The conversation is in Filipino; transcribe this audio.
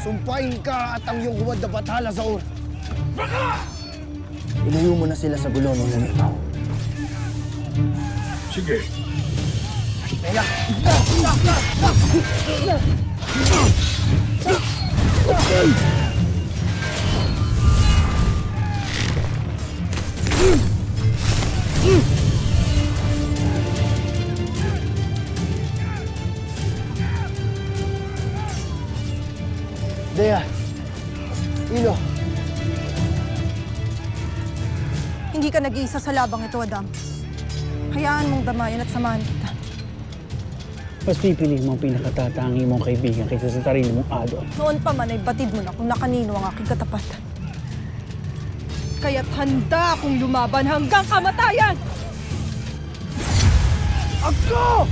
Sumpain ka at ang iyong huwad na bathala sa ur. Ilayo mo na sila sa gulo ng lumito. Sige. Kaya! Dea! Ilo! Hindi ka nag-iisa sa labang ito, Adam. Hayaan mong damayan at samahan kita. Mas pipili mo ang pinakatatangi mong kaibigan kaysa sa sarili mong ado. Noon pa man ay batid mo na kung nakanino ang aking katapat. Kaya't handa akong lumaban hanggang kamatayan! Ako!